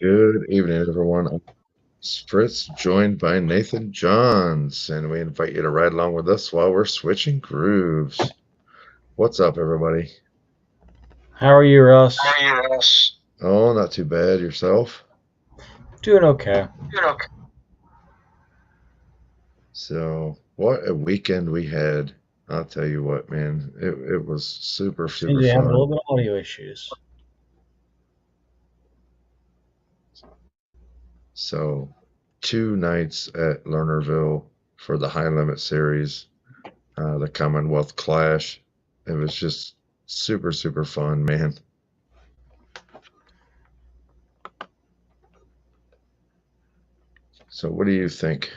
Good evening, everyone. I'm Fritz, joined by Nathan Johns, and we invite you to ride along with us while we're switching grooves. What's up, everybody? How are you, Russ? Yes. Oh, not too bad. Yourself? Doing okay. Okay. So, what a weekend we had. I'll tell you what, man. It was super, Seems super you have a little fun. bit of audio issues. So, 2 nights at Lernerville for the High Limit Series, the Commonwealth Clash. It was just super, super fun, man. So, what do you think?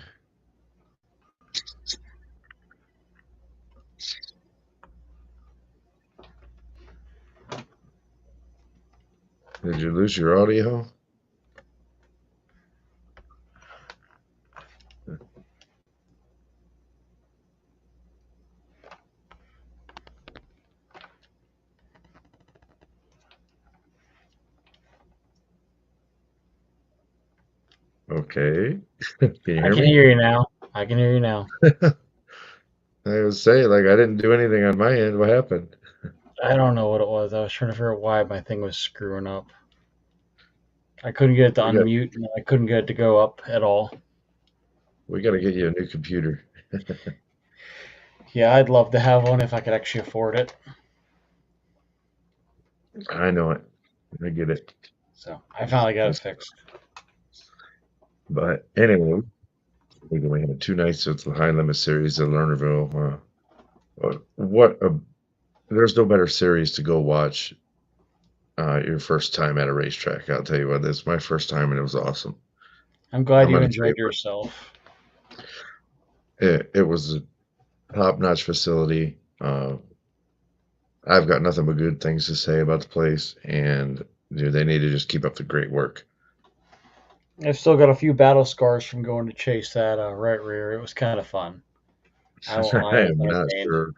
Did you lose your audio? Okay. Can you I hear can me? hear you now. I can hear you now. I was saying, like, I didn't do anything on my end. What happened? I don't know what it was. I was trying to figure out why my thing was screwing up. I couldn't get it to We got unmute, and I couldn't get it to go up at all. we got to get you a new computer. Yeah, I'd love to have one if I could actually afford it. I know it. I get it. So I finally got it That's, fixed. but anyway, we had 2 nights of the High Limit Series at Lernerville. What a there's no better series to go watch your first time at a racetrack. I'll tell you what, this is my first time and it was awesome. I'm glad I'm you gonna tell you enjoyed what, yourself. it was a top-notch facility. I've got nothing but good things to say about the place, and dude, they need to just keep up the great work. I've still got a few battle scars from going to chase that right rear. It was kind of fun. I won't lie, I it was am not entertained. sure.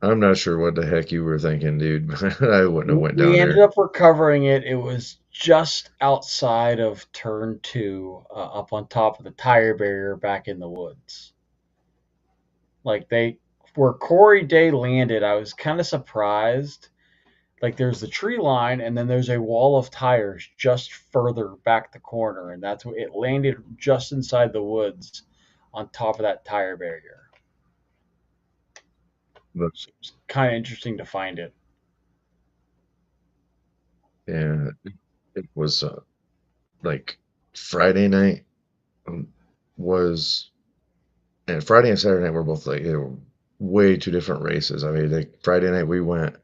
I'm not sure what the heck you were thinking, dude. I wouldn't have went We down ended there. up recovering it. It was just outside of turn two, up on top of the tire barrier back in the woods. Like where Corey Day landed, I was kind of surprised. Like there's the tree line, and then there's a wall of tires just further back the corner, and that's where it landed just inside the woods on top of that tire barrier. But So it's kind of interesting to find it. yeah, it was like Friday night um, was, and Friday and Saturday night were both like, way two different races. I mean, like Friday night we went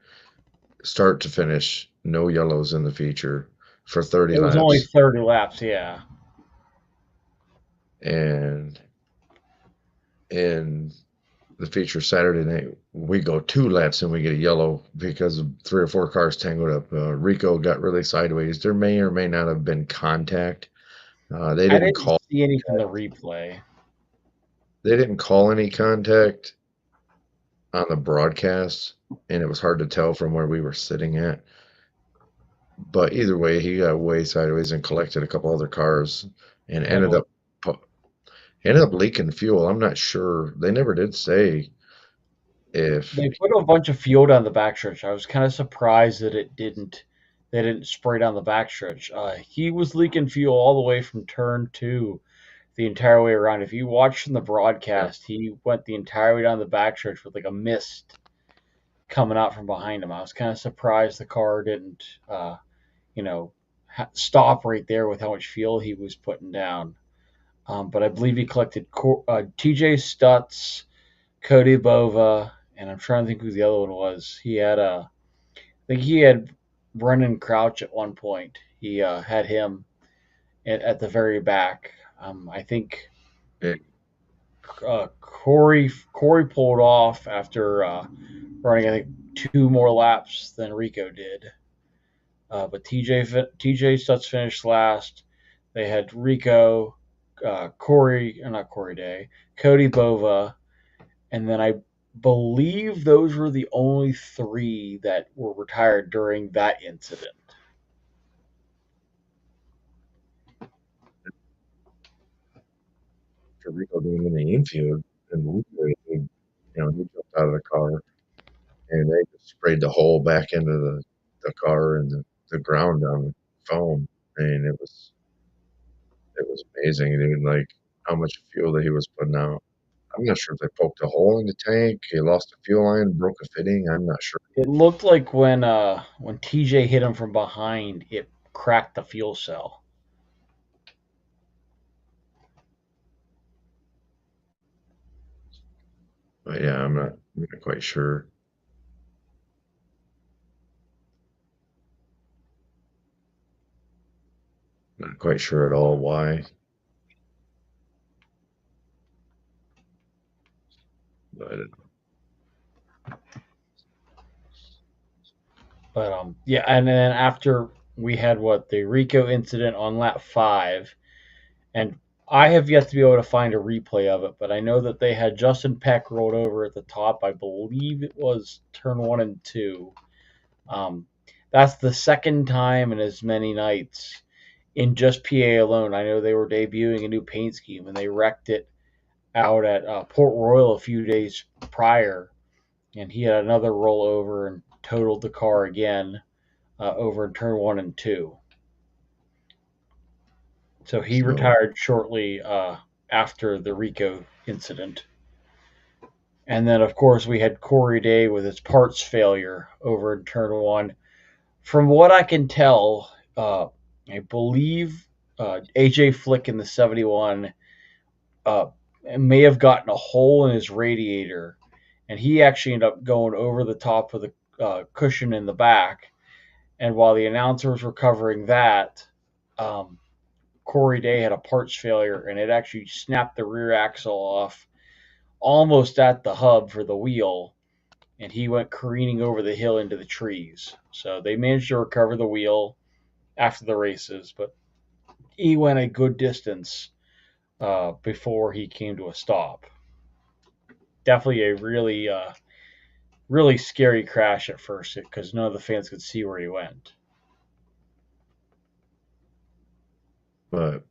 start to finish, no yellows in the feature for 30 It was only laps. 30 laps, yeah. And in the feature Saturday night, we go 2 laps and we get a yellow because of 3 or 4 cars tangled up. Rico got really sideways. There may or may not have been contact. They I didn't didn't call. see any from the replay. They didn't call any contact on the broadcast, and it was hard to tell from where we were sitting at. But either way, he got way sideways and collected a couple other cars and I believe ended up leaking fuel. I'm not sure. They never did say if they put a bunch of fuel down the backstretch. I was kind of surprised that they didn't spray down the backstretch. He was leaking fuel all the way from turn two the entire way around. If you watched from the broadcast, he went the entire way down the backstretch with like a mist coming out from behind him. I was kind of surprised the car didn't, you know, stop right there with how much fuel he was putting down. But I believe he collected TJ Stutz, Cody Bova, and I'm trying to think who the other one was. I think he had Brendan Crouch at one point. He had him at the very back. I think it, Corey pulled off after running I think two more laps than Rico did. But TJ Stutz finished last. They had Rico, not Corey Day, Cody Bova, and then I believe those were the only three that were retired during that incident. after Rico being in the infield, and he jumped out of the car, and they just sprayed the hole back into the car and the ground down with foam. And it was amazing, dude, like, how much fuel that he was putting out. I'm not sure if they poked a hole in the tank, he lost the fuel line, broke a fitting, I'm not sure. It looked like when TJ hit him from behind, it cracked the fuel cell. But, yeah, I'm not quite sure. Not quite sure at all why, but But yeah, and then after we had the Rico incident on lap 5, and I have yet to be able to find a replay of it, but I know that they had Justin Peck rolled over at the top. I believe it was turn 1 and 2. Um, that's the second time in as many nights in just PA alone. I know they were debuting a new paint scheme and they wrecked it out at Port Royal a few days prior, and he had another rollover and totaled the car again over in turn 1 and 2. So he so retired shortly after the Rico incident. And then, of course, we had Corey Day with his parts failure over in turn 1. From what I can tell, I believe AJ Flick in the 71 uh, may have gotten a hole in his radiator, and he actually ended up going over the top of the cushion in the back. And while the announcers were covering that, um, Corey Day had a parts failure, and it actually snapped the rear axle off almost at the hub for the wheel, and he went careening over the hill into the trees. So they managed to recover the wheel after the races, but he went a good distance before he came to a stop. Definitely a really scary crash at first because none of the fans could see where he went. but,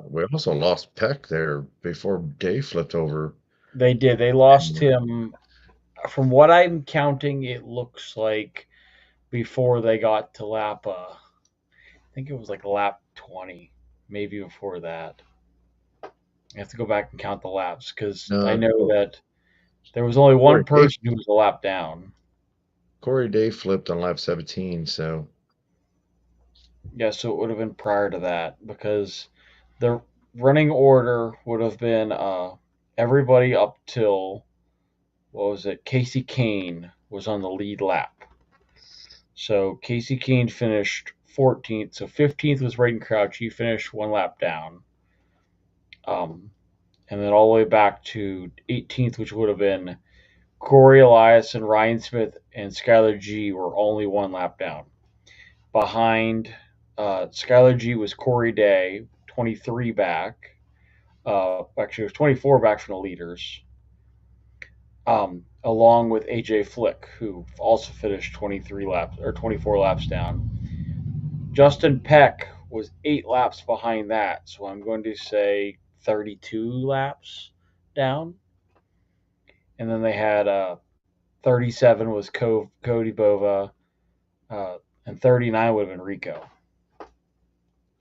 we also lost Peck there before Dave flipped over, They did. They lost and, him. From what I'm counting, it looks like before they got to lap, I think it was like lap 20, maybe before that. I have to go back and count the laps because I no, know that there was only Corey one Dave person who was a lap down. Corey Dave flipped on lap 17, so Yeah, so it would have been prior to that because the running order would have been everybody up till, what was it? Casey Kane was on the lead lap. So Casey Kane finished 14th. So 15th was Braden Crouch. He finished one lap down. Um, and then all the way back to 18th, which would have been Corey Elias and Ryan Smith and Skylar G were only one lap down. Behind Skylar G was Corey Day, 23 back. Actually, it was 24 back from the leaders, along with AJ Flick, who also finished 23 laps or 24 laps down. Justin Peck was 8 laps behind that, so I'm going to say 32 laps down. And then they had 37 was Cody Bova, uh, and 39 would have been Rico,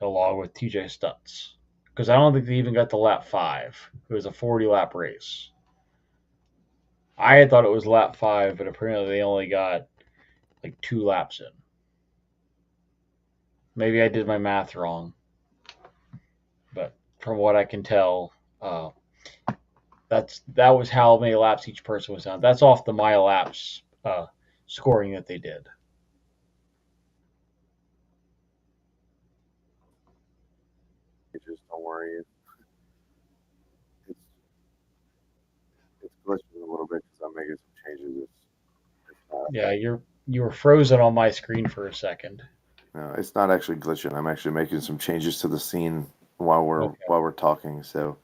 along with TJ Stutz. Because I don't think they even got to lap 5. It was a 40 lap race. I had thought it was lap 5, but apparently they only got like 2 laps in. Maybe I did my math wrong, but from what I can tell, that was how many laps each person was on. That's off the mile laps scoring that they did. just don't worry. It's it's glitching a little bit because I'm making some changes. It's not. Yeah, you were frozen on my screen for a second. No, it's not actually glitching. I'm actually making some changes to the scene while we're Okay. while we're talking. So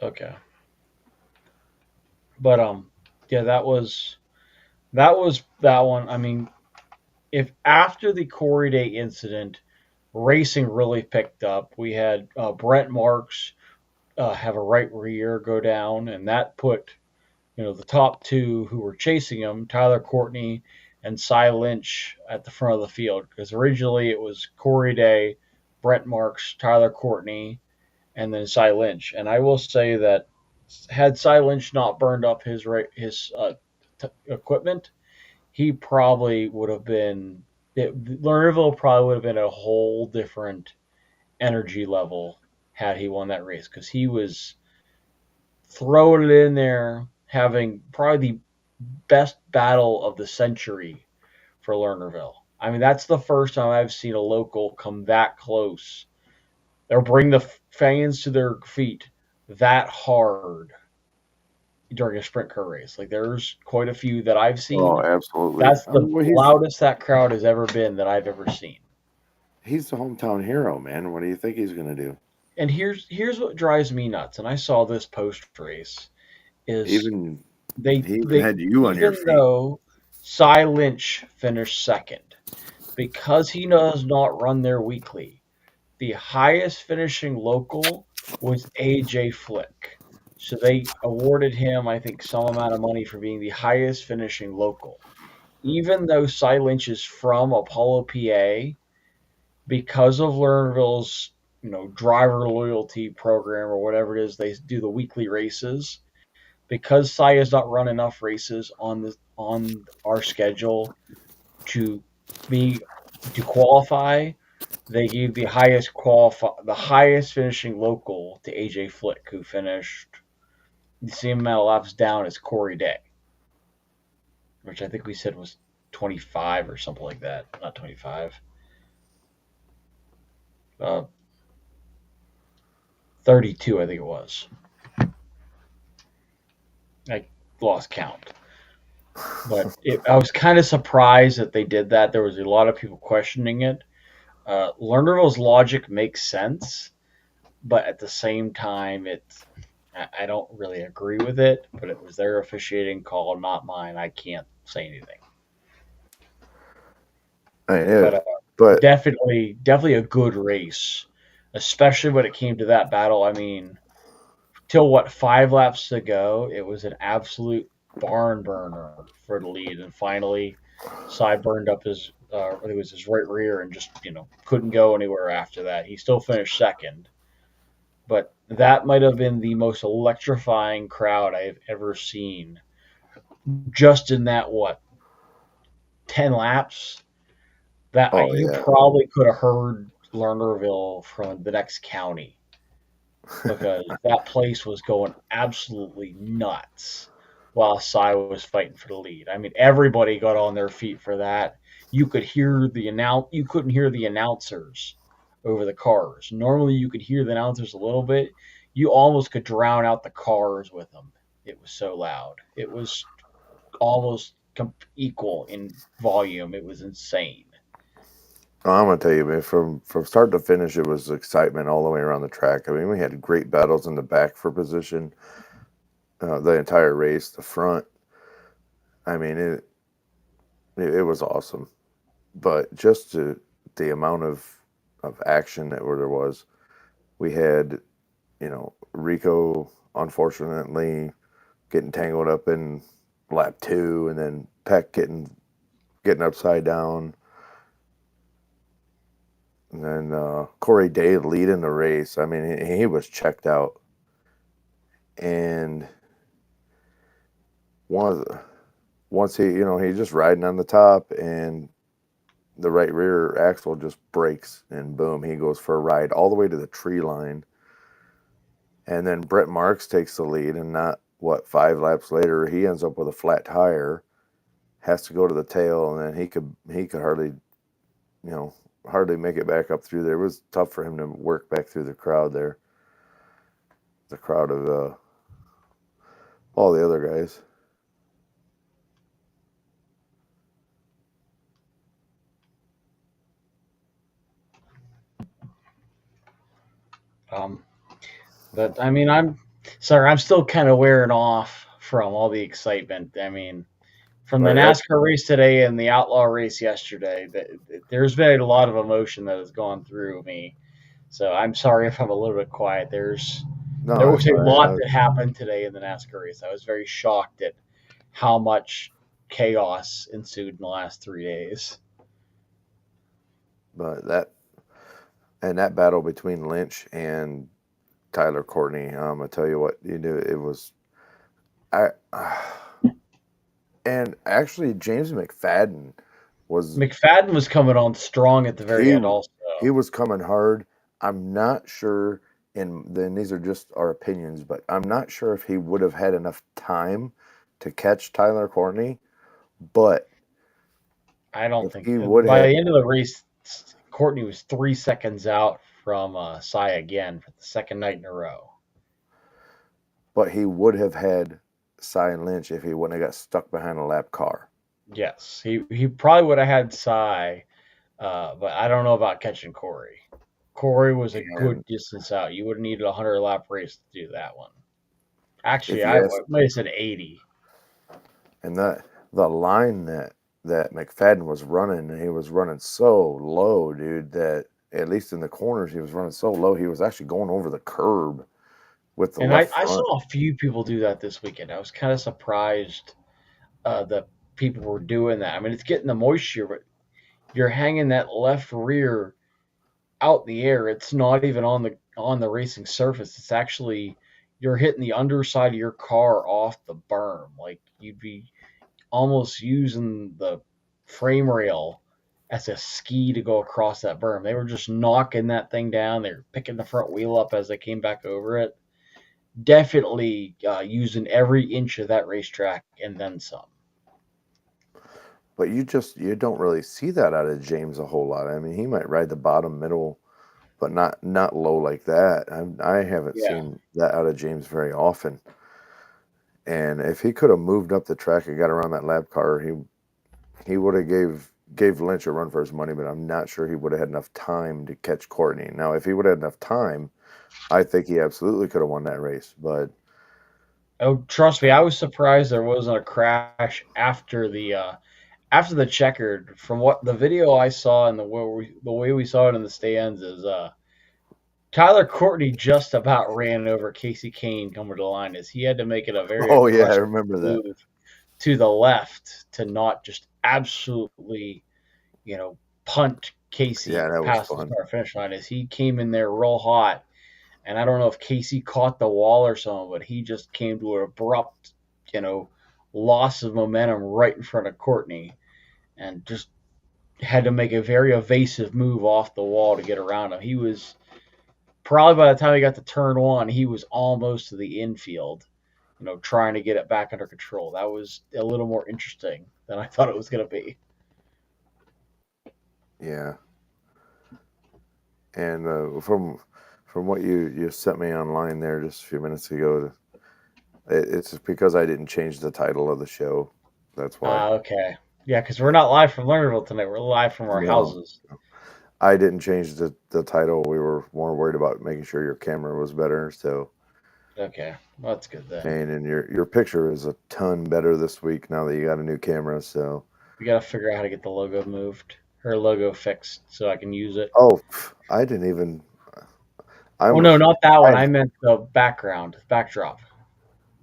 Okay. But yeah, that was that one. I mean, if after the Corey Day incident, racing really picked up. We had Brent Marks have a right rear go down, and that put the top two who were chasing him, Tyler Courtney and Cy Lynch, at the front of the field because originally it was Corey Day, Brent Marks, Tyler Courtney, and then Cy Lynch. And I will say that had Cy Lynch not burned up his equipment, he probably would have been. Lernerville probably would have been a whole different energy level had he won that race because he was throwing it in there, having probably the best battle of the century for Lernerville. I mean, that's the first time I've seen a local come that close or bring the fans to their feet that hard during a sprint car race. Like, there's quite a few that I've Oh, seen. absolutely. That's the Well, loudest that crowd has ever been that I've ever seen. he's the hometown hero, man. What do you think he's going to do? And here's what drives me nuts. And I saw this post race is Even they he even they had you on your even feet. though Cy Lynch finished second because he does not run there weekly. The highest finishing local was AJ Flick. So they awarded him, I think, some amount of money for being the highest finishing local. Even though Cy Lynch is from Apollo, PA, because of Lernerville's driver loyalty program or whatever it is they do the weekly races, because Cy has not run enough races on our schedule to be to qualify, they gave the highest finishing local to AJ Flick, who finished the same amount of laps down as Corey Day, which I think we said was 25 or something like that. Not 25. Uh, 32, I think it was. I lost count. But I was kind of surprised that they did that. There was a lot of people questioning it. Lernerville's logic makes sense, but at the same time, I don't really agree with it. But it was their officiating call, not mine. I can't say anything. But But definitely a good race, especially when it came to that battle. I mean, till what 5 laps to go, it was an absolute barn burner for the lead, and finally, Cy burned up I think it was his right rear and just couldn't go anywhere after that. He still finished second, but that might have been the most electrifying crowd I've ever seen. Just in that 10 laps, that oh you yeah, probably could have heard Lernerville from the next county because that place was going absolutely nuts while Cy was fighting for the lead. I mean, everybody got on their feet for that. You could hear you couldn't hear the announcers over the cars. Normally you could hear the announcers a little bit. You almost could drown out the cars with them. It was so loud. It was almost equal in volume. It was insane. I'm gonna tell you, man. From start to finish, it was excitement all the way around the track. I mean, we had great battles in the back for position. The entire race, the front. I mean, it was awesome. But just the amount of action that there was, we had, Rico unfortunately getting tangled up in lap 2, and then Peck getting upside down, and then Corey Day leading the race. I mean, he was checked out, and once he's just riding on the top, and the right rear axle just breaks, and boom, he goes for a ride all the way to the tree line. And then Brett Marks takes the lead, and not 5 laps later, he ends up with a flat tire, has to go to the tail, and then he could hardly make it back up through there. It was tough for him to work back through the crowd there, the crowd of all the other guys. But I mean, I'm sorry, I'm still kind of wearing off from all the excitement. I mean, from the Right. NASCAR race today and the Outlaw race yesterday, there's been a lot of emotion that has gone through me. So I'm sorry if I'm a little bit quiet. There No, was that's a all lot right. that happened today in the NASCAR race. I was very shocked at how much chaos ensued in the last 3 days. But that battle between Lynch and Tyler Courtney, I tell you what, it was I and actually James McFadden was McFadden was coming on strong at the very he end also. he was coming hard. I'm not sure, and then these are just our opinions, but I'm not sure if he would have had enough time to catch Tyler Courtney. But I don't if think he would by have, the end of the race, Courtney was 3 seconds out from Cy again for the second night in a row. but he would have had Cy and Lynch if he wouldn't have got stuck behind a lap car. Yes, he probably would have had Cy, but I don't know about catching Corey. Corey was a good And distance out. You would have needed a 100-lap race to do that one. Actually, if you I ask, might have said 80. and the line that McFadden was running, and he was running so low, dude, that at least in the corners he was running so low, he was actually going over the curb with the And left I front. saw a few people do that this weekend. I was kind of surprised that people were doing that. I mean, it's getting the moisture, but you're hanging that left rear out in the air. It's not even on the racing surface. It's actually you're hitting the underside of your car off the berm. Like you'd be almost using the frame rail as a ski to go across that berm. They were just knocking that thing down. They were picking the front wheel up as they came back over it. Definitely using every inch of that racetrack and then some. But you don't really see that out of James a whole lot. I mean, he might ride the bottom middle, but not low like that. I haven't Yeah. seen that out of James very often. And if he could have moved up the track and got around that lap car, he would have gave Lynch a run for his money. But I'm not sure he would have had enough time to catch Courtney. Now, if he would have had enough time, I think he absolutely could have won that race. But Oh, trust me, I was surprised there wasn't a crash after the checkered. From what the video I saw and the way we saw it in the stands is Tyler Courtney just about ran over Casey Kane coming to the line as he had to make it a very oh yeah, I aggressive remember that. move to the left to not just absolutely, punt Yeah, Casey that was past the fun. start finish line as he came in there real hot. And I don't know if Casey caught the wall or something, but he just came to an abrupt, loss of momentum right in front of Courtney and just had to make a very evasive move off the wall to get around him. He was probably by the time he got to turn one, he was almost to the infield, trying to get it back under control. That was a little more interesting than I thought it was going to be. Yeah. And from what you sent me online there just a few minutes ago, it's because I didn't change the title of the show. That's why. Okay. Yeah, because we're not live from Lernerville tonight. We're live from our No, houses. I didn't change the title. We were more worried about making sure your camera was better. So, Okay. Well, that's good then. and your picture is a ton better this week now that you got a new camera. So, We got to figure out how to get the logo moved, her logo fixed, so I can use it. oh, I didn't even. Oh no, not that one. I I meant the backdrop.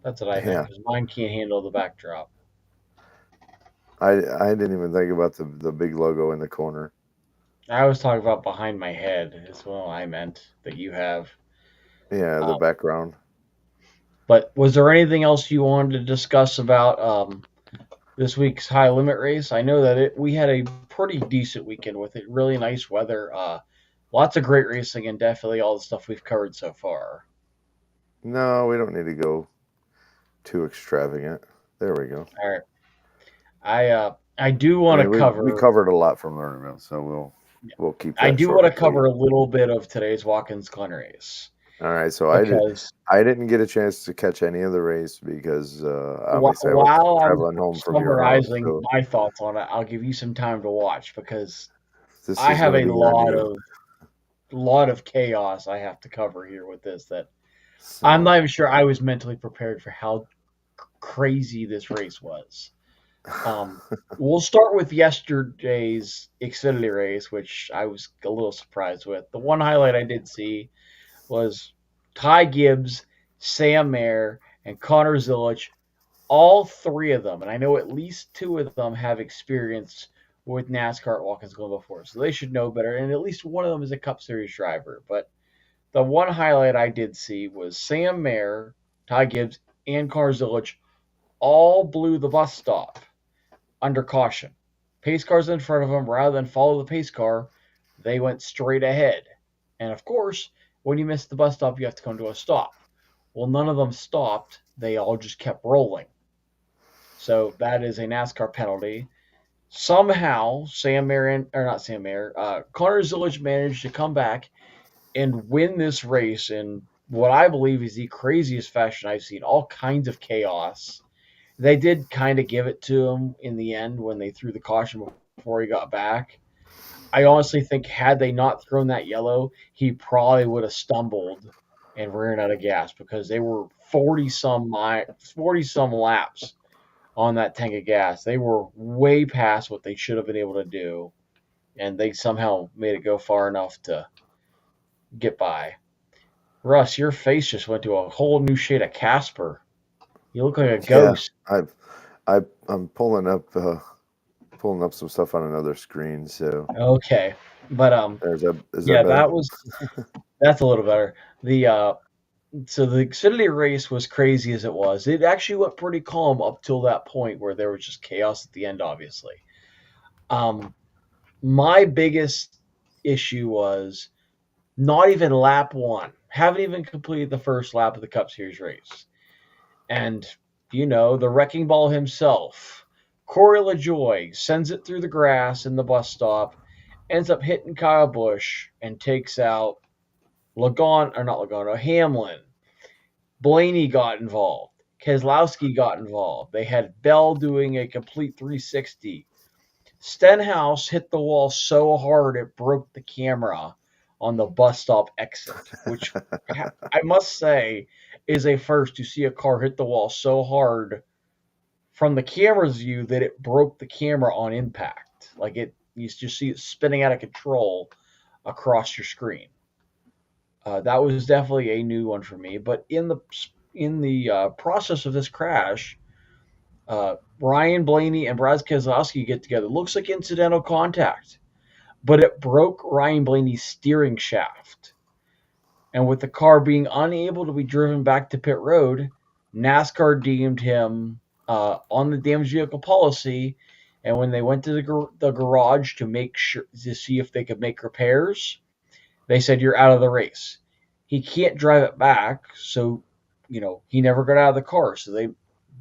That's what I meant yeah. because mine can't handle the backdrop. I didn't even think about the big logo in the corner. I was talking about behind my head. Is what I meant that you have. Yeah, the background. But was there anything else you wanted to discuss about this week's high limit race? I know that we had a pretty decent weekend with it. Really nice weather. Lots of great racing and definitely all the stuff we've covered so far. No, we don't need to go too extravagant. There we go. All right. I do want to cover. We covered a lot from Lernerville, so we'll keep that I do short want to and cover sweet. a little bit of today's Watkins Glen race. All right, so Because I didn't get a chance to catch any of the race because obviously I was while I'm traveling home from your house. summarizing So my thoughts on it, I'll give you some time to watch because this I is have going a to be on you. lot of chaos I have to cover here with this that So, I'm not even sure I was mentally prepared for how crazy this race was. We'll start with yesterday's Xfinity race, which I was a little surprised with. The one highlight I did see was Ty Gibbs Sam Mayer, and Connor Zilic, all three of them, and I know at least two of them have experience with NASCAR at Watkins Glen before, so they should know better. And at least one of them is a Cup Series driver. But the one highlight I did see was Sam Mayer, Ty Gibbs, and Connor Zilic all blew the bus stop under caution. Pace cars in front of them, rather than follow the pace car, they went straight ahead. And of course, when you miss the bus stop, you have to come to a stop. Well, none of them stopped. They all just kept rolling. So that is a NASCAR penalty. Somehow, Sam Marin, or not Sam Mayer, Connor Zilic managed to come back and win this race in what I believe is the craziest fashion I've seen. All kinds of chaos. They did kind of give it to him in the end when they threw the caution before he got back. I honestly think had they not thrown that yellow, he probably would have stumbled and ran out of gas because they were 40 some laps on that tank of gas. They were way past what they should have been able to do, and they somehow made it go far enough to get by. Russ, your face just went to a whole new shade of Casper. You look like a Yeah, ghost. I'm pulling up some stuff on another screen. So Okay, but is that yeah, better? that's a little better. The So the Xfinity race was crazy as it was. It actually went pretty calm up till that point where there was just chaos at the end. Obviously, um, my biggest issue was not even lap one. Haven't even completed the first lap of the Cup Series race. And, the wrecking ball himself, Corey LaJoy, sends it through the grass in the bus stop, ends up hitting Kyle Busch, and takes out Hamlin. Blaney got involved. Keselowski got involved. They had Bell doing a complete 360. Stenhouse hit the wall so hard it broke the camera on the bus stop exit, which I must say is a first to see a car hit the wall so hard from the camera's view that it broke the camera on impact. Like you just see it spinning out of control across your screen. That was definitely a new one for me. But in the process of this crash, Ryan Blaney and Brad Keselowski get together. Looks like incidental contact, but it broke Ryan Blaney's steering shaft. And with the car being unable to be driven back to pit road, NASCAR deemed him on the damaged vehicle policy. And when they went to the garage to see if they could make repairs, they said you're out of the race. He can't drive it back, so he never got out of the car. So they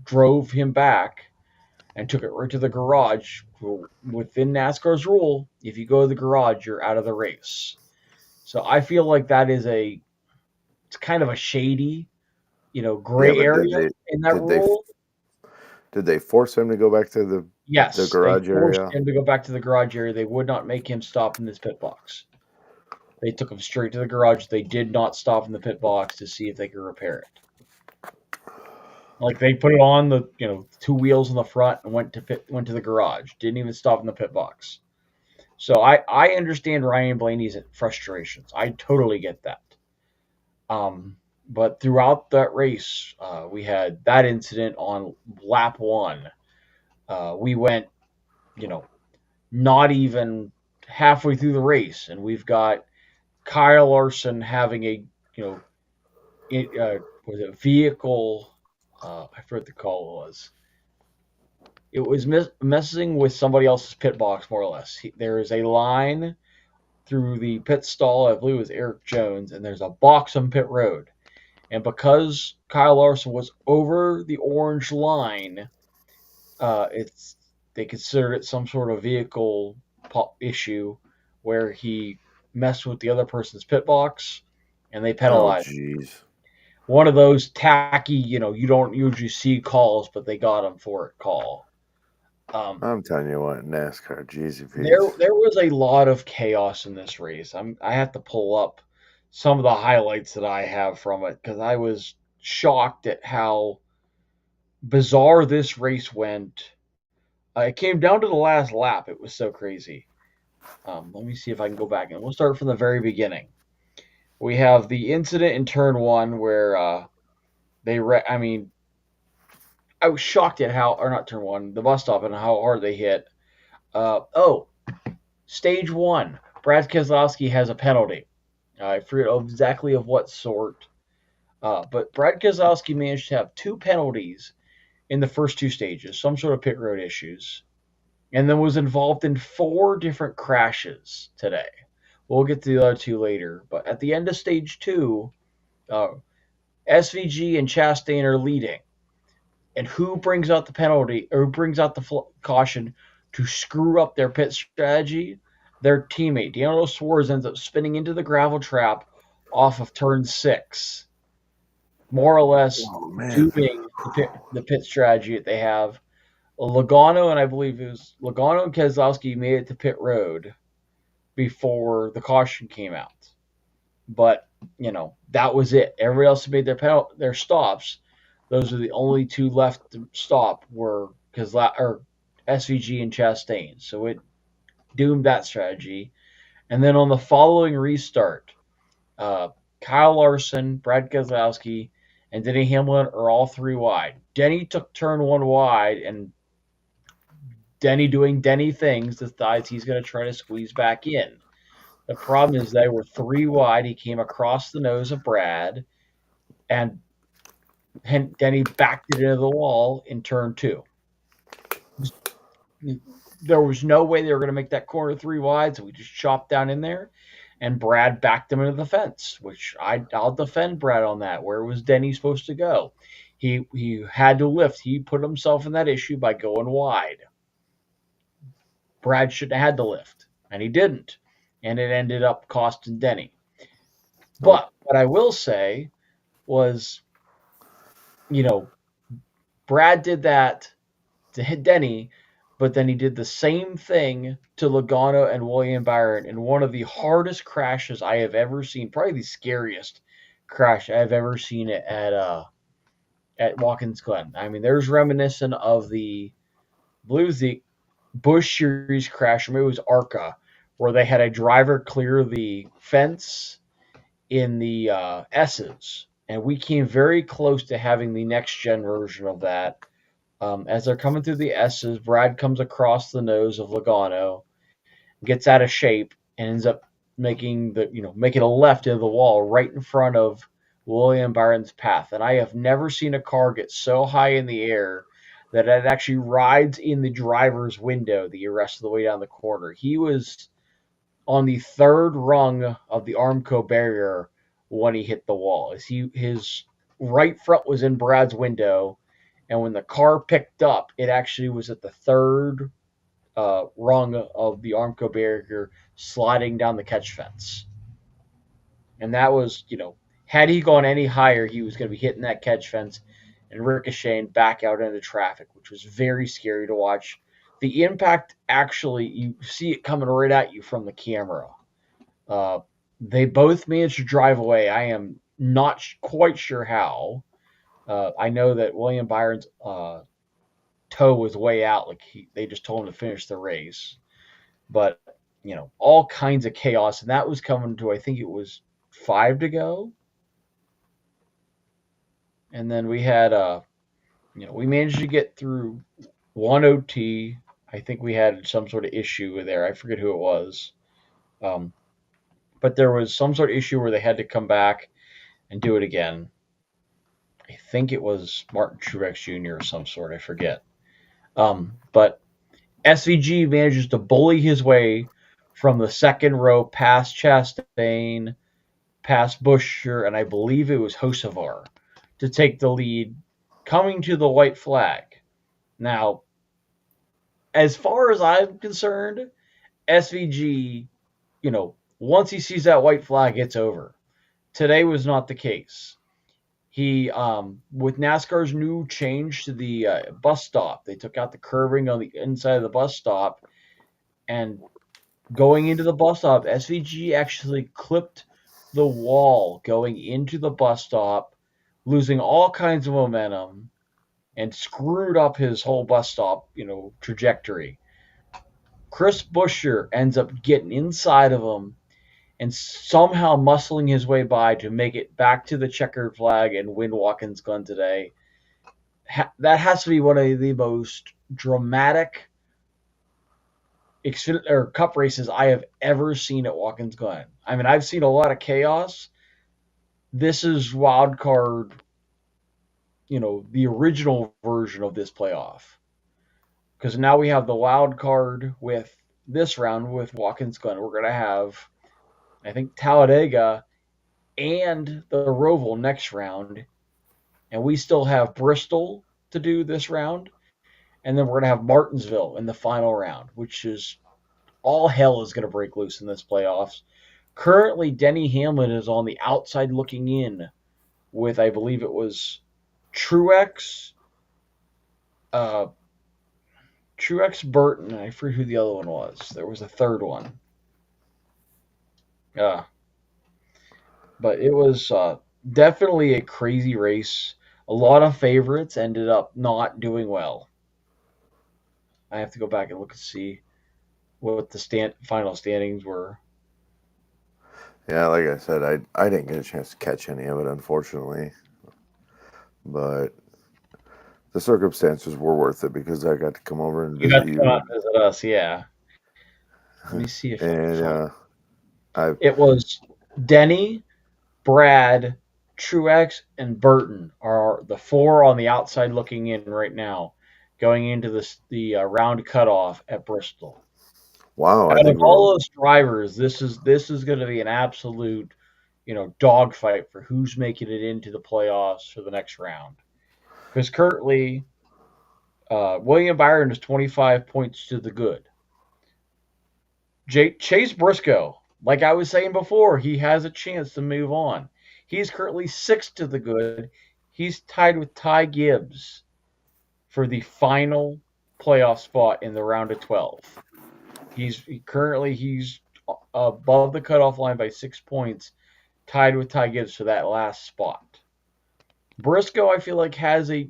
drove him back and took it right to the garage. Within NASCAR's rule, if you go to the garage, you're out of the race. So I feel like it's kind of a shady, Yeah, gray but area in that did they rule. did they force him to go back to the Yes, they garage forced area? him to go back to the garage area. They would not make him stop in this pit box. They took him straight to the garage. They did not stop in the pit box to see if they could repair it. Like they put it on the two wheels in the front and went to the garage. Didn't even stop in the pit box. So I understand Ryan Blaney's frustrations. I totally get that. But throughout that race, we had that incident on lap one. We went, you know, not even halfway through the race, and we've got Kyle Larson having a, you know, was it vehicle? I forget what the call was. It was messing with somebody else's pit box, more or less. There is a line through the pit stall. I believe it was Eric Jones, and there's a box on pit road. And because Kyle Larson was over the orange line, they considered it some sort of vehicle issue where he messed with the other person's pit box, and they Oh, penalized. jeez. One of those tacky, you don't usually see calls, but they got him for it call. I'm telling you what, NASCAR, jeezy There, Pete. there was a lot of chaos in this race. I have to pull up some of the highlights that I have from it because I was shocked at how bizarre this race went. It came down to the last lap. It was so crazy. Let me see if I can go back and we'll start from the very beginning. We have the incident in turn one where I mean, I was shocked at how, or not turn one, the bus stop, and how hard they hit. Oh, stage one, Brad Keselowski has a penalty. I forget exactly of what sort, but Brad Keselowski managed to have two penalties in the first two stages, some sort of pit road issues, and then was involved in four different crashes today. We'll get to the other two later, but at the end of stage two, uh, SVG and Chastain are leading. And who brings out the penalty or brings out the caution to screw up their pit strategy? Their teammate, Daniel Suarez, ends up spinning into the gravel trap off of turn six, more or less Oh man. dooming the pit strategy that they have. Logano and I believe it was Logano and Keselowski made it to pit road before the caution came out. But that was it. Everybody else made their stops. Those are the only two left to stop were SVG and Chastain. So it doomed that strategy. And then on the following restart, uh, Kyle Larson, Brad Keselowski, and Denny Hamlin are all three wide. Denny took turn one wide, and Denny, doing Denny things, decides he's going to try to squeeze back in. The problem is they were three wide. He came across the nose of Brad, and then he backed it into the wall in turn two. There was no way they were going to make that corner three wide, so we just chopped down in there, and Brad backed him into the fence, which I'll defend Brad on that. Where was Denny supposed to go? He had to lift. He put himself in that issue by going wide. Brad shouldn't have had to lift, and he didn't, and it ended up costing Denny. But what I will say was, Brad did that to hit Denny, but then he did the same thing to Logano and William Byron in one of the hardest crashes I have ever seen, probably the scariest crash I've ever seen at Watkins Glen. I mean, there's reminiscent of the Busch Series crash, or maybe it was ARCA, where they had a driver clear the fence in the S's, and we came very close to having the next gen version of that. As they're coming through the S's, Brad comes across the nose of Logano, gets out of shape, and ends up making a left into the wall right in front of William Byron's path. And I have never seen a car get so high in the air that it actually rides in the driver's window the rest of the way down the corner. He was on the third rung of the Armco barrier when he hit the wall. His right front was in Brad's window, and when the car picked up, it actually was at the third rung of the Armco barrier, sliding down the catch fence. And that was, had he gone any higher, he was going to be hitting that catch fence and ricocheting back out into traffic, which was very scary to watch. The impact, actually, you see it coming right at you from the camera. Uh, they both managed to drive away. I am not quite sure how. I know that William Byron's toe was way out. Like they just told him to finish the race. But, all kinds of chaos. And that was coming to, I think it was 5 to go. And then we had, we managed to get through one OT. I think we had some sort of issue there. I forget who it was. But there was some sort of issue where they had to come back and do it again. I think it was Martin Truex Jr. or some sort. I forget. But SVG manages to bully his way from the second row past Chastain, past Buescher, and I believe it was Hocevar to take the lead, coming to the white flag. Now, as far as I'm concerned, SVG, once he sees that white flag, it's over. Today was not the case. He, with NASCAR's new change to the bus stop, they took out the curving on the inside of the bus stop, and going into the bus stop, SVG actually clipped the wall going into the bus stop, losing all kinds of momentum, and screwed up his whole bus stop, trajectory. Chris Buescher ends up getting inside of him and somehow muscling his way by to make it back to the checkered flag and win Watkins Glen today. That has to be one of the most dramatic or cup races I have ever seen at Watkins Glen. I mean, I've seen a lot of chaos. This is wild card, the original version of this playoff. Because now we have the wild card with this round with Watkins Glen. We're going to have, I think, Talladega and the Roval next round. And we still have Bristol to do this round. And then we're going to have Martinsville in the final round, which is all hell is going to break loose in this playoffs. Currently, Denny Hamlin is on the outside looking in with, I believe it was Truex, uh, Burton. I forget who the other one was. There was a third one. But it was definitely a crazy race. A lot of favorites ended up not doing well. I have to go back and look and see what the final standings were. Yeah, like I said, I didn't get a chance to catch any of it, unfortunately. But the circumstances were worth it because I got to come over and You got visit to come out you. and visit us, yeah. Let me see if I can find. And It was Denny, Brad, Truex, and Burton are the four on the outside looking in right now, going into the round cutoff at Bristol. wow, I Out of think all those drivers, this is going to be an absolute, dogfight for who's making it into the playoffs for the next round. Because currently, William Byron is 25 points to the good. Chase Briscoe, like I was saying before, he has a chance to move on. He's currently 6 to the good. He's tied with Ty Gibbs for the final playoff spot in the round of 12. He's above the cutoff line by 6 points, tied with Ty Gibbs for that last spot. Briscoe, I feel like, has a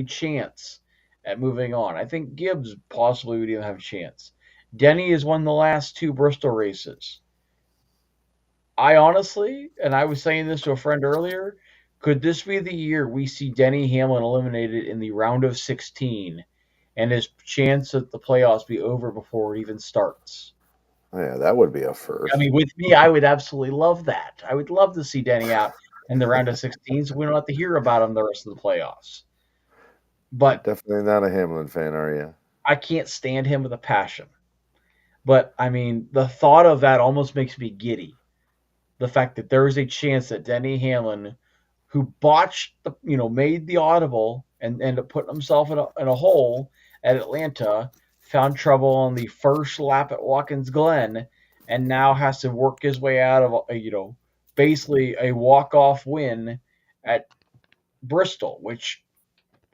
chance at moving on. I think Gibbs possibly would even have a chance. Denny has won the last 2 Bristol races. I honestly, and I was saying this to a friend earlier, could this be the year we see Denny Hamlin eliminated in the round of 16 and his chance at the playoffs be over before it even starts? yeah, that would be a I first. mean, with me, I would absolutely love that. I would love to see Denny out in the round of 16 so we don't have to hear about him the rest of the playoffs. You're But definitely not a Hamlin fan, are you? I can't stand him with a passion. But, I mean, the thought of that almost makes me giddy. The fact that there is a chance that Denny Hamlin, who made the audible and ended up putting himself in a hole at Atlanta, found trouble on the first lap at Watkins Glen, and now has to work his way out of basically a walk-off win at Bristol, which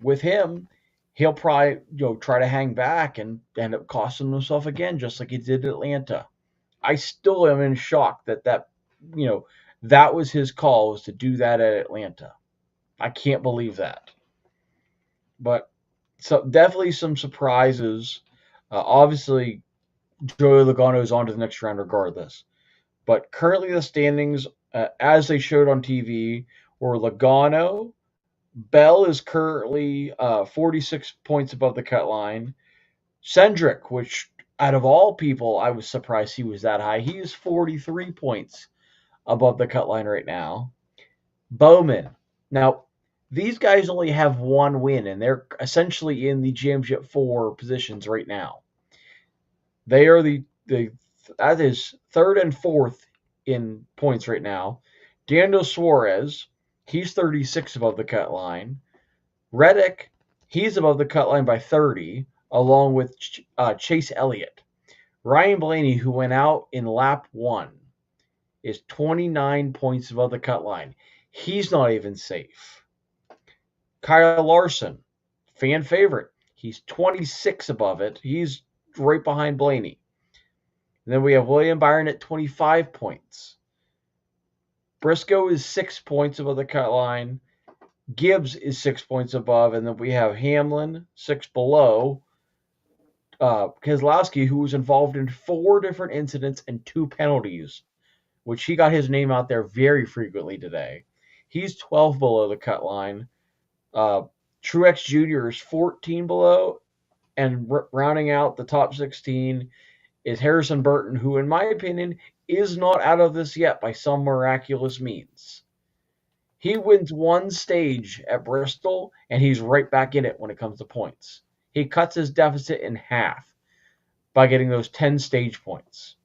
with him, he'll probably try to hang back and end up costing himself again, just like he did at Atlanta. I still am in shock that was his call, was to do that at Atlanta. I can't believe that. But so definitely some surprises. Obviously, Joey Logano is on to the next round regardless. But currently, the standings, as they showed on TV, were Logano. Bell is currently 46 points above the cut line. Cendric, which out of all people, I was surprised he was that high. He is 43 points above the cut line right now. Bowman. Now, these guys only have one win, and they're essentially in the championship 4 positions right now. They are that is third and fourth in points right now. Daniel Suarez, he's 36 above the cut line. Reddick, he's above the cut line by 30, along with Chase Elliott. Ryan Blaney, who went out in lap 1, is 29 points above the cut line. He's not even safe. Kyle Larson, fan favorite. He's 26 above it. He's right behind Blaney. And then we have William Byron at 25 points. Briscoe is 6 points above the cut line. Gibbs is 6 points above. And then we have Hamlin 6 below. Keselowski, who was involved in 4 different incidents and 2 penalties, which he got his name out there very frequently today. He's 12 below the cut line. Uh, Truex Jr. is 14 below, and rounding out the top 16 is Harrison Burton, who, in my opinion, is not out of this yet by some miraculous means. He wins one stage at Bristol, and he's right back in it when it comes to points. He cuts his deficit in half by getting those 10 stage points.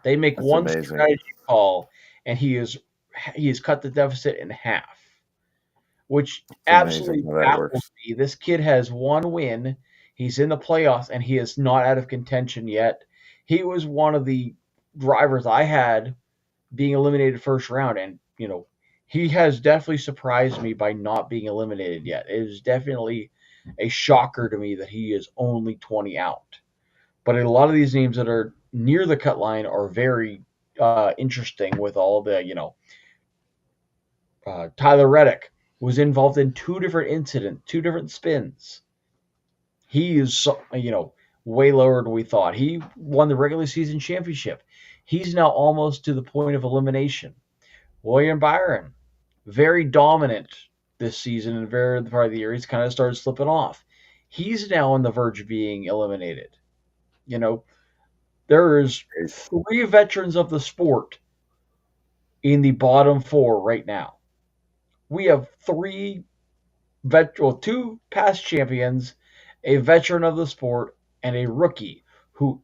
They make That's one amazing. strategy call, and he has cut the deficit in half, which It's amazing absolutely how that baffles works. me. This kid has one win. He's in the playoffs, and he is not out of contention yet. He was one of the drivers I had being eliminated first round, and he has definitely surprised me by not being eliminated yet. It is definitely a shocker to me that he is only 20 out. But a lot of these names that are near the cut line are very interesting with all the, Tyler Reddick was involved in two different incidents, two different spins. He is, way lower than we thought. He won the regular season championship. He's now almost to the point of elimination. William Byron, very dominant this season and very part of the year. He's kind of started slipping off. He's now on the verge of being eliminated. You know, there's three veterans of the sport in the bottom four right now. We have two past champions, a veteran of the sport, and a rookie who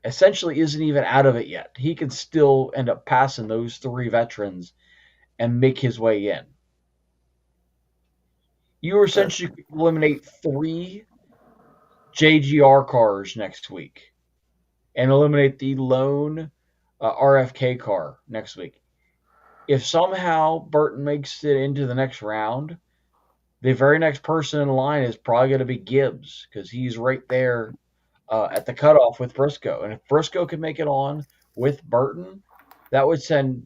essentially isn't even out of it yet. He can still end up passing those three veterans and make his way in. You essentially eliminate three JGR cars next week and eliminate the lone RFK car next week. If somehow Burton makes it into the next round, the very next person in line is probably going to be Gibbs because he's right there at the cutoff with Briscoe. And if Briscoe can make it on with Burton, that would send,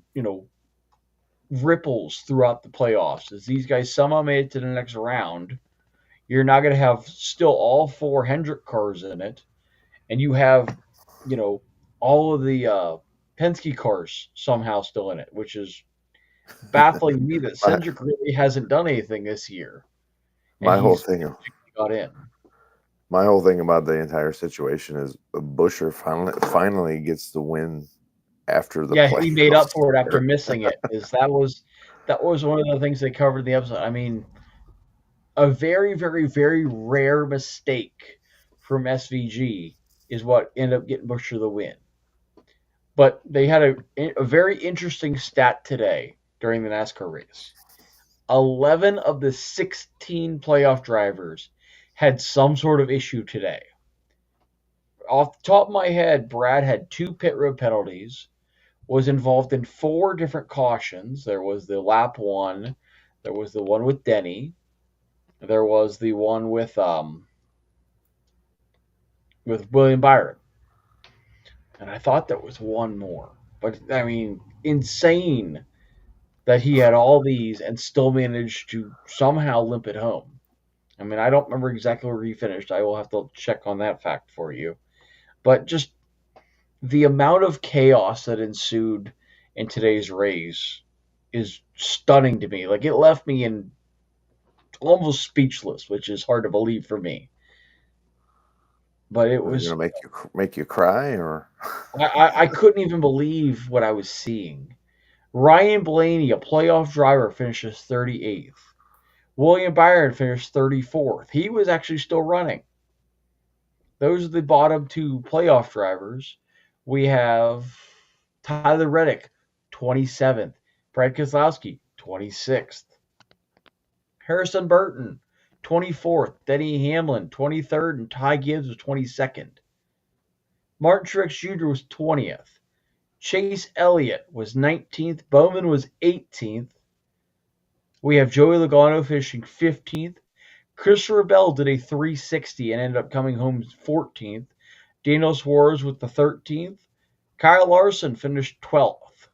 ripples throughout the playoffs. As these guys somehow made it to the next round, you're not going to have still all four Hendrick cars in it. And you have, all of the Penske cars somehow still in it, which is baffling me that my, Cindric really hasn't done anything this year. And my whole he's thing got in. my whole thing about the entire situation is Busher finally gets the win after the Yeah, he made up playoffs. for it after missing it. That was one of the things they covered in the episode. I mean, a very, very, very rare mistake from SVG is what ended up getting Busher the win. But they had a very interesting stat today during the NASCAR race. 11 of the 16 playoff drivers had some sort of issue today. Off the top of my head, Brad had 2 pit road penalties, was involved in 4 different cautions. There was the lap 1, there was the one with Denny, there was the one with William Byron. And I thought there was one more. But I mean, insane that he had all these and still managed to somehow limp it home. I mean, I don't remember exactly where he finished. I will have to check on that fact for you. But just the amount of chaos that ensued in today's race is stunning to me. Like, it left me in almost speechless, which is hard to believe for me. But it was gonna make you cry, or I couldn't even believe what I was seeing. Ryan Blaney, a playoff driver, finishes 38th. William Byron finished 34th. He was actually still running. Those are the bottom 2 playoff drivers. We have Tyler Reddick, 27th. Brad Keselowski, 26th. Harrison Burton, 24th. Denny Hamlin, 23rd. And Ty Gibbs was 22nd. Martin Truex Jr. was 20th. Chase Elliott was 19th. Bowman was 18th. We have Joey Logano finishing 15th. Christopher Bell did a 360 and ended up coming home 14th. Daniel Suarez with the 13th. Kyle Larson finished 12th.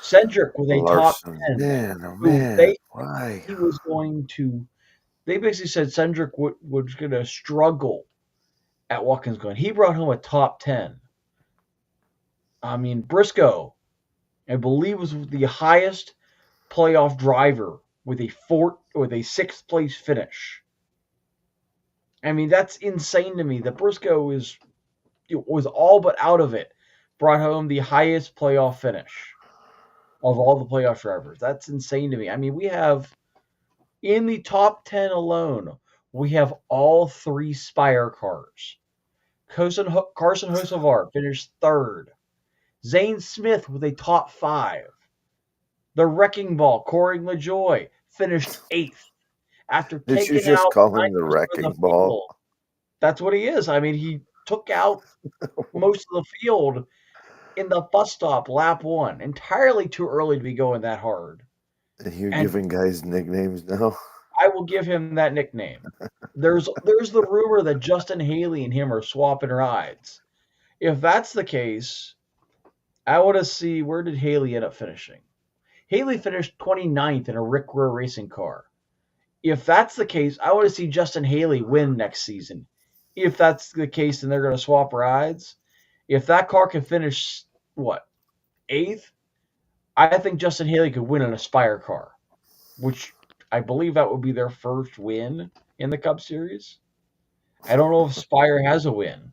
Cedric with a top 10. Man, oh man, why? He was going to. They basically said Cedric was going to struggle at Watkins Glen. He brought home a top 10. I mean, Briscoe, I believe, was the highest playoff driver with a sixth place finish. I mean, that's insane to me. That Briscoe was all but out of it, brought home the highest playoff finish of all the playoff drivers. That's insane to me. I mean, we have in the top 10 alone, we have all three Spire cars. Carson Hocevar finished third. Zane Smith with a top five. The Wrecking Ball, Corey LaJoy, finished eighth after Did you taking just out call him the 9% of the wrecking ball? field. That's what he is. I mean, he took out most of the field in the bus stop lap one. Entirely too early to be going that hard. You're And giving guys nicknames now? I will give him that nickname. There's the rumor that Justin Haley and him are swapping rides. If that's the case, I want to see where did Haley end up finishing. Haley finished 29th in a Rick Ware racing car. If that's the case, I want to see Justin Haley win next season. If that's the case, then they're going to swap rides. If that car can finish, what, eighth, I think Justin Haley could win an Aspire car, which I believe that would be their first win in the Cup Series. I don't know if Aspire has a win.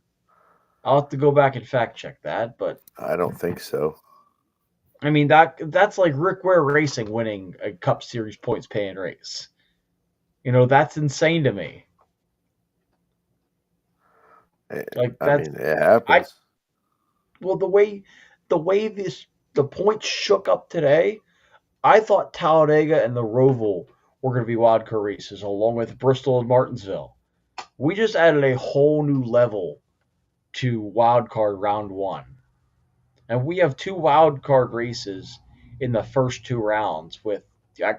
I'll have to go back and fact check that, but I don't think so. I mean that's like Rick Ware Racing winning a Cup Series points paying race. That's insane to me. Like I that's mean, it happens. well the way the points shook up today, I thought Talladega and the Roval were going to be wild card races along with Bristol and Martinsville. We just added a whole new level to wild card round one. And we have two wild card races in the first two rounds, with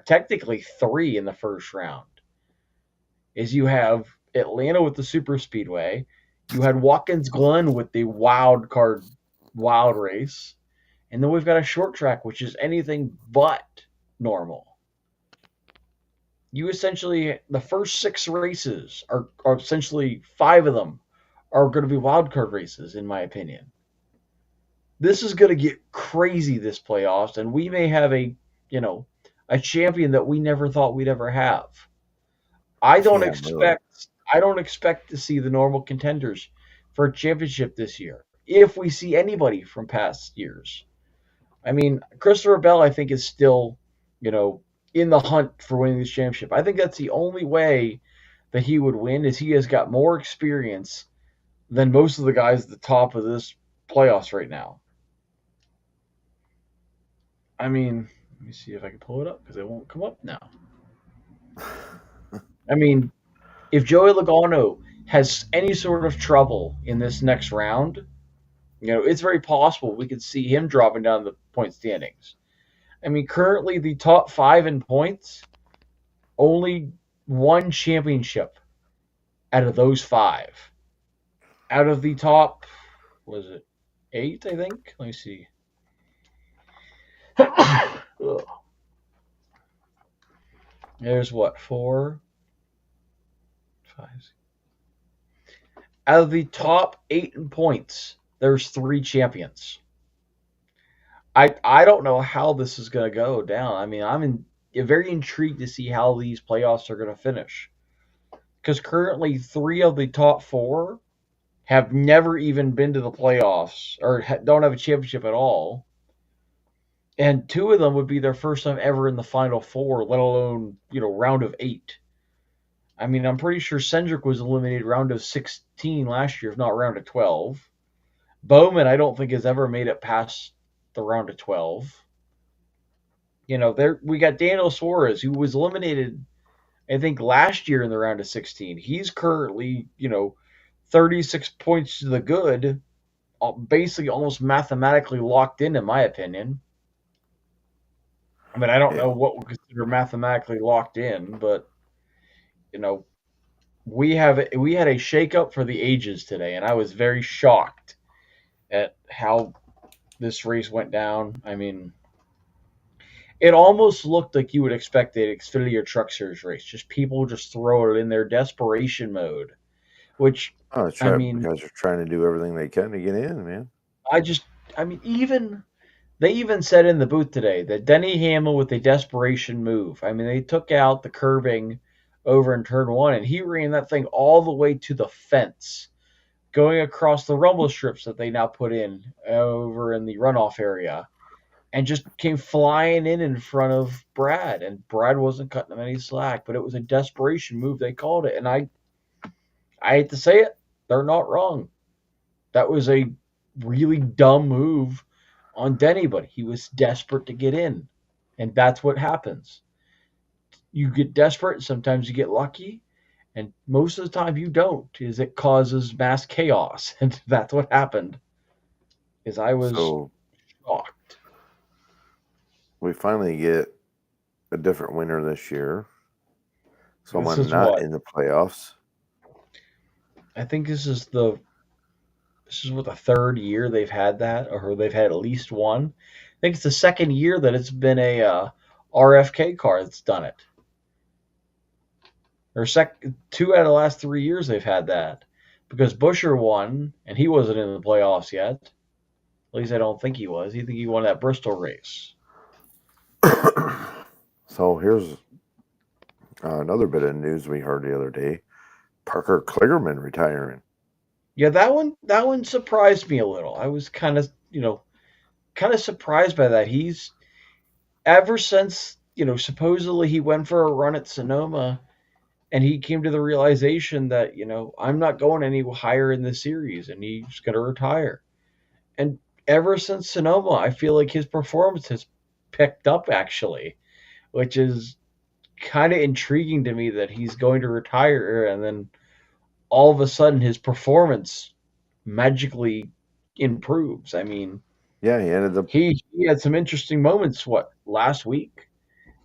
technically three in the first round. Is you have Atlanta with the Super Speedway, you had Watkins Glen with the wild card wild race, and then we've got a short track which is anything but normal. You essentially the first six races are essentially five of them are going to be wild card races, in my opinion. This is going to get crazy this playoffs, and we may have a champion that we never thought we'd ever have. I don't Yeah, really. expect I don't expect to see the normal contenders for a championship this year. If we see anybody from past years, I mean, Christopher Bell, I think, is still, you know, in the hunt for winning this championship. I think that's the only way that he would win, is he has got more experience than most of the guys at the top of this playoffs right now. I mean, let me see if I can pull it up because it won't come up now. I mean, if Joey Logano has any sort of trouble in this next round, it's very possible we could see him dropping down the point standings. I mean, currently the top five in points, only one championship out of those five. Out of the top, was it eight, I think? Let me see. There's what, four, five. Out of the top eight in points, there's three champions. I don't know how this is going to go down. I mean, very intrigued to see how these playoffs are going to finish. Because currently, three of the top four have never even been to the playoffs or don't have a championship at all. And two of them would be their first time ever in the Final Four, let alone, round of eight. I mean, I'm pretty sure Cendric was eliminated round of 16 last year, if not round of 12. Bowman, I don't think, has ever made it past the round of 12. There we got Daniel Suarez, who was eliminated, I think, last year in the round of 16. He's currently, 36 points to the good, basically almost mathematically locked in my opinion. I mean, I don't know what we consider mathematically locked in, but we had a shakeup for the ages today, and I was very shocked at how this race went down. I mean, it almost looked like you would expect an Xfinity Truck Series race. Just people just throw it in their desperation mode, which guys are trying to do everything they can to get in, man. I mean, they even said in the booth today that Denny Hamlin with a desperation move. I mean, they took out the curbing over in turn one, and he ran that thing all the way to the fence, going across the rumble strips that they now put in over in the runoff area, and just came flying in front of Brad. And Brad wasn't cutting him any slack, but it was a desperation move. They called it, and I hate to say it, they're not wrong. That was a really dumb move on Denny, but he was desperate to get in. And that's what happens. You get desperate, sometimes you get lucky, and most of the time you don't, is it causes mass chaos. And that's what happened. Is I was So shocked. we finally get a different winner this year. This Someone is not what in the playoffs. I think this is what the third year they've had that, or they've had at least one. I think it's the second year that it's been a RFK car that's done it. Or two out of the last 3 years they've had that, because Busher won and he wasn't in the playoffs yet. At least I don't think he was. You think he won that Bristol race? So here's another bit of news we heard the other day. Parker Kligerman retiring. Yeah, that one surprised me a little. I was kind of surprised by that. He's ever since supposedly he went for a run at Sonoma, and he came to the realization that I'm not going any higher in the series, and he's going to retire. And ever since Sonoma, I feel like his performance has picked up actually, which is kind of intriguing to me that he's going to retire, and then all of a sudden his performance magically improves. I mean, Yeah, he ended up. he had some interesting moments. What, last week,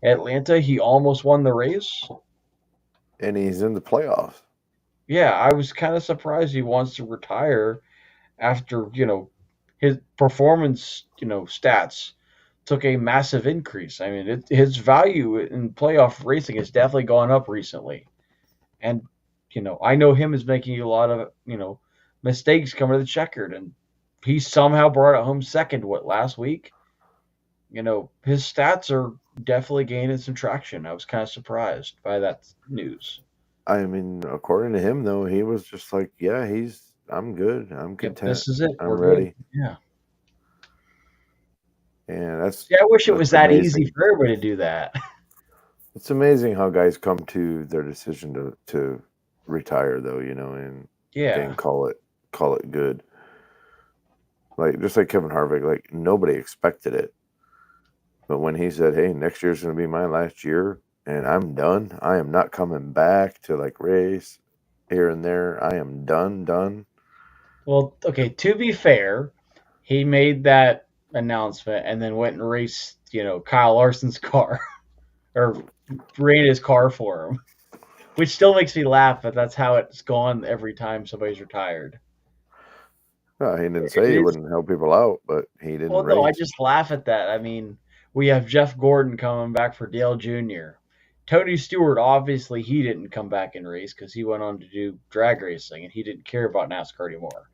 Atlanta, he almost won the race. And he's in the playoffs. Yeah, I was kind of surprised he wants to retire after his performance stats took a massive increase. I mean, his value in playoff racing has definitely gone up recently. And I know him as making a lot of mistakes coming to the checkered, and he somehow brought it home second. What, last week? His stats are definitely gaining some traction. I was kind of surprised by that news. I mean, according to him, though, he was just like, yeah, I'm good. I'm Yep, content. this is it. I'm We're good. ready. Yeah. And that's Yeah, I wish it was that easy amazing. for everybody to do that. It's amazing how guys come to their decision to retire, though, and Yeah. call it good. Like just like Kevin Harvick, like nobody expected it, but when he said, "Hey, next year's going to be my last year, and I'm done. I am not coming back to like race here and there. I am done." Well, okay, to be fair, he made that announcement and then went and raced, Kyle Larson's car or ran his car for him, which still makes me laugh, but that's how it's gone every time somebody's retired. Well, he didn't It say he is. wouldn't help people out, but he didn't Well, no, I race. just laugh at that. I mean, we have Jeff Gordon coming back for Dale Jr. Tony Stewart, obviously, he didn't come back and race because he went on to do drag racing and he didn't care about NASCAR anymore.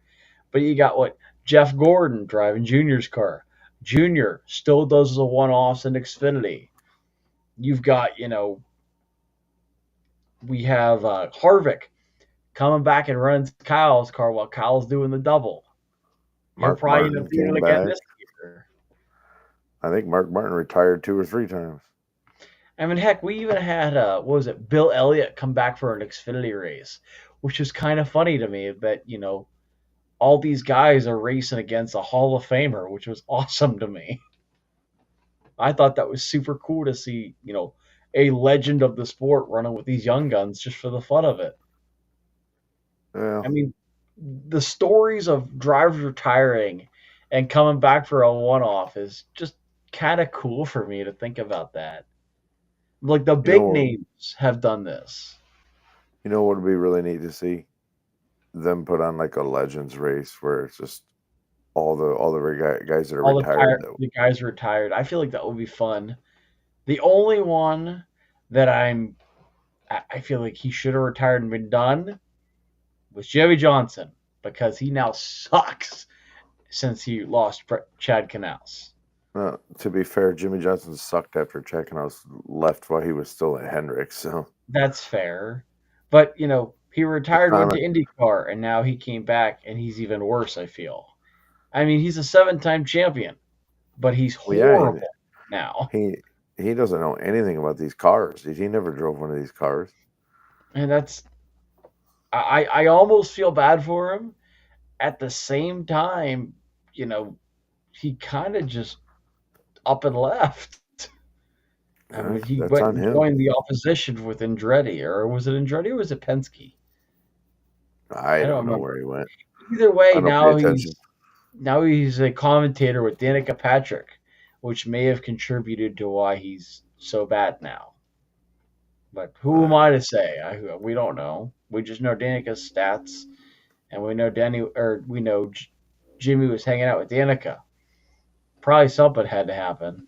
But you got what, Jeff Gordon driving Junior's car. Junior still does the one-offs in Xfinity. You've got, we have Harvick coming back and running Kyle's car while Kyle's doing the double. He'll Mark probably end Martin up doing it came again back. this year. I think Mark Martin retired 2 or 3 times. I mean, heck, we even had what was it, Bill Elliott come back for an Xfinity race, which was kind of funny to me that all these guys are racing against a Hall of Famer, which was awesome to me. I thought that was super cool to see, a legend of the sport running with these young guns just for the fun of it. Well, I mean, the stories of drivers retiring and coming back for a one-off is just kind of cool for me to think about that. Like the you big know, names have done this. what would be really neat to see them put on like a legends race where it's just all the guys that are All retired though. the guys retired. I feel like that would be fun. The only one that I feel like he should have retired and been done was Joey Johnson, because he now sucks since he lost Chad Canals. To be fair, Jimmy Johnson sucked after checking. I was left while he was still at Hendricks, so That's fair. But, he it's retired, not went a to IndyCar, and now he came back, and he's even worse, I feel. I mean, he's a 7-time champion, but he's well, yeah, horrible now. he he doesn't know anything about these cars. He never drove one of these cars. And I almost feel bad for him. At the same time, you know, he kind of just up and left. I mean, he That's went on and him. joined the opposition with Andretti, or was it Andretti or was it Penske? I I don't don't know remember. where he went. Either way, I don't pay now attention. he's a commentator with Danica Patrick, which may have contributed to why he's so bad now. But who am Uh, I to say? We don't know. We just know Danica's stats, and we know Jimmy was hanging out with Danica. Probably something had to happen.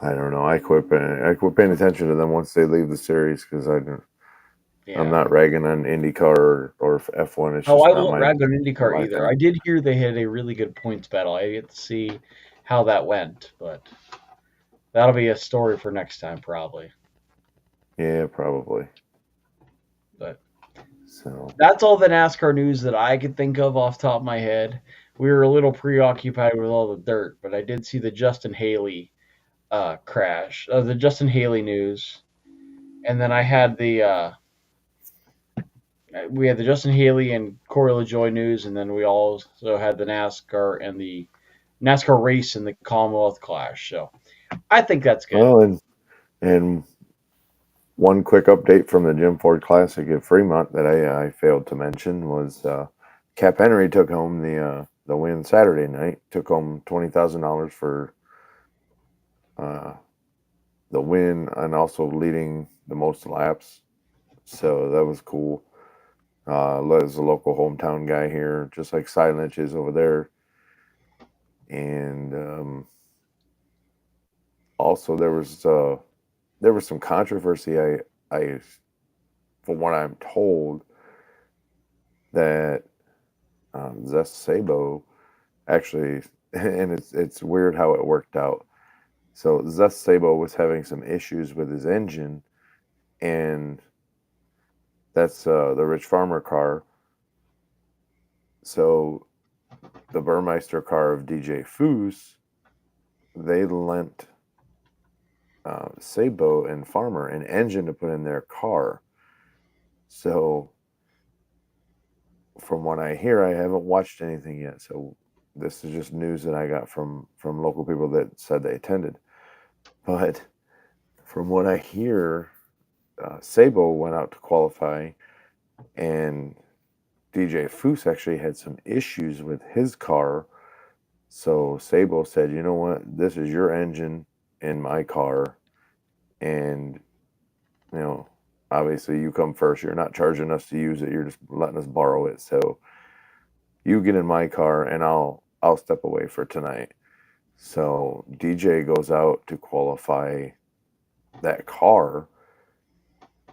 I don't know. I quit paying attention to them once they leave the series because I'm Yeah. not ragging on IndyCar or F1. It's Oh, just I not won't rag on IndyCar my either. thing. I did hear they had a really good points battle. I get to see how that went, but that'll be a story for next time, probably. Yeah, probably. But So that's all the NASCAR news that I could think of off the top of my head. We were a little preoccupied with all the dirt, but I did see the Justin Haley crash, the Justin Haley news, and then I had we had the Justin Haley and Corey LaJoy news, and then we also had the NASCAR race and the Commonwealth Clash. So I think that's good. well, and one quick update from the Jim Ford Classic at Fremont that I failed to mention was Cap Henry took home the win Saturday night. Took home $20,000 for uh, the win and also leading the most laps. So that was cool. As a local hometown guy here, just like Silence is over there. And also there was some controversy. I from what I'm told that Zest Sabo actually, and it's weird how it worked out. So Zest Sabo was having some issues with his engine, and that's the Rich Farmer car. So the Burmeister car of DJ Foose, they lent Sabo and Farmer an engine to put in their car. So from what I hear, I haven't watched anything yet. So this is just news that I got from local people that said they attended. But from what I hear, Sabo went out to qualify, and DJ Foose actually had some issues with his car. So Sabo said, "You know what? This is your engine in my car, and you know, obviously you come first. You're not charging us to use it. You're just letting us borrow it. So you get in my car, and I'll step away for tonight." So DJ goes out to qualify that car,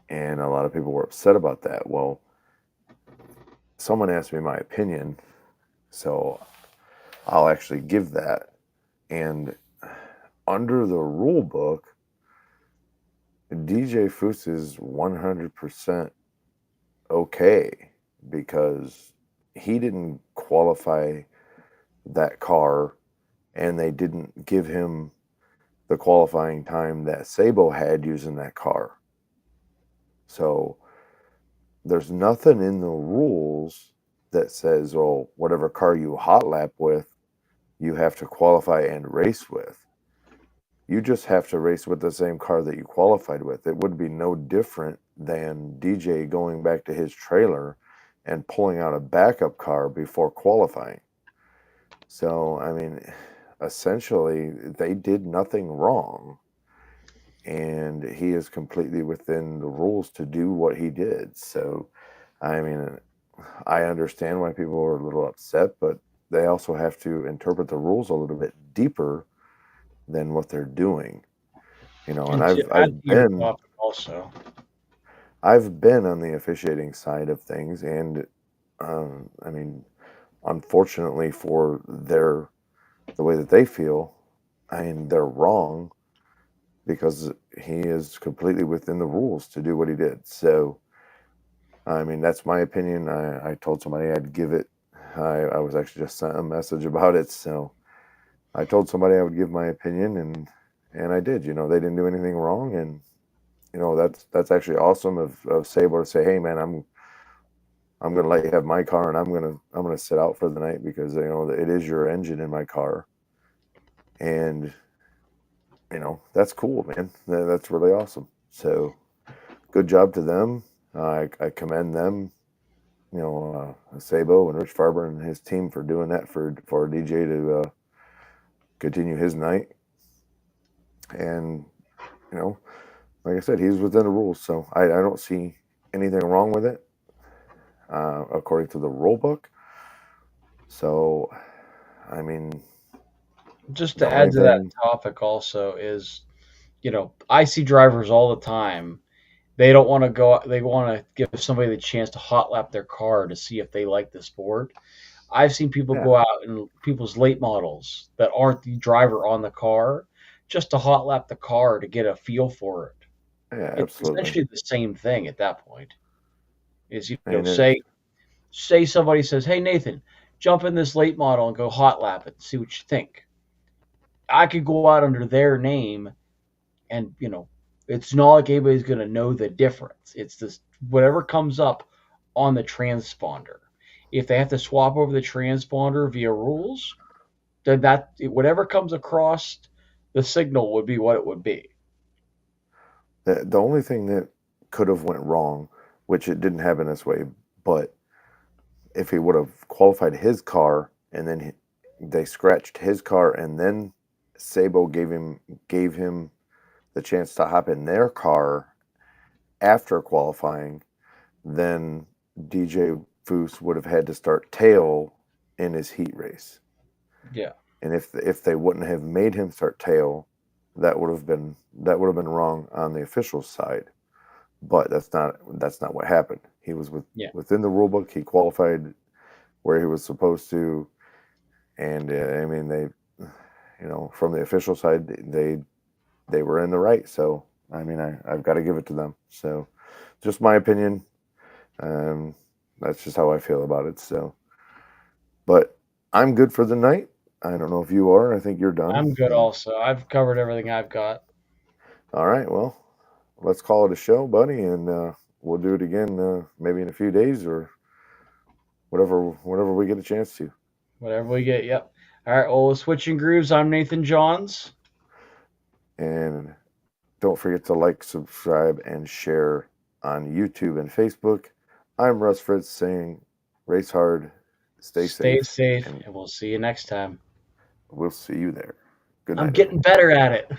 and a lot of people were upset about that. Well, someone asked me my opinion, so I'll actually give that. And under the rule book, DJ Foose is 100% okay because he didn't qualify that car, and they didn't give him the qualifying time that Sabo had using that car. So there's nothing in the rules that says, oh, whatever car you hot lap with, you have to qualify and race with. You just have to race with the same car that you qualified with. It would be no different than DJ going back to his trailer and pulling out a backup car before qualifying. So, I mean, essentially, they did nothing wrong. And he is completely within the rules to do what he did. So, I mean, I understand why people are a little upset, but they also have to interpret the rules a little bit deeper than what they're doing. You know, and And to add to your topic also, I've been on the officiating side of things, and I mean, unfortunately for the way that they feel, I mean, they're wrong because he is completely within the rules to do what he did. So, I mean, that's my opinion. I told somebody I'd give it. I was actually just sent a message about it. So I told somebody I would give my opinion, and I did. You know, they didn't do anything wrong, and you know that's actually awesome of Sable to say, hey man, I'm gonna let you have my car, and I'm gonna sit out for the night because you know it is your engine in my car, and you know that's cool, man. That's really awesome. So good job to them. I commend them. You know, Sabo and Rich Farber and his team for doing that for DJ to continue his night, and you know, like I said, he's within the rules, so I don't see anything wrong with it, according to the rule book. So, I mean, Just the to only add to that thing, topic, also is I see drivers all the time. They don't want to go. They want to give somebody the chance to hot lap their car to see if they like the sport. I've seen people yeah, go out in people's late models that aren't the driver on the car just to hot lap the car to get a feel for it. yeah, It's absolutely. essentially the same thing at that point. Is And say somebody says, "Hey Nathan, jump in this late model and go hot lap it and see what you think." I could go out under their name, and it's not like anybody's going to know the difference. It's this whatever comes up on the transponder. If they have to swap over the transponder via rules, then that whatever comes across the signal would be what it would be. the only thing that could have went wrong, which it didn't happen this way, but if he would have qualified his car and then they scratched his car and then Sabo gave him the chance to hop in their car after qualifying, then DJ Foose would have had to start tail in his heat race. Yeah, And if they wouldn't have made him start tail, that would have been wrong on the official side. But that's not what happened. He was yeah, within the rule book. He qualified where he was supposed to, and I mean from the official side, they were in the right. So I mean, I've got to give it to them. So just my opinion. Um, that's just how I feel about it. So, but I'm good for the night. I don't know if you are. I think you're done. I'm good. Also, I've covered everything I've got. All right. Well, let's call it a show, buddy, and we'll do it again maybe in a few days or whatever we get a chance to. Whatever we get. Yep. All right. Well, switching grooves. I'm Nathan Johns. And don't forget to like, subscribe, and share on YouTube and Facebook. I'm Russ Fritz saying, race hard, stay Stay safe, safe, and and we'll see you next time. we'll see you there. Good I'm night, getting everyone. better at it.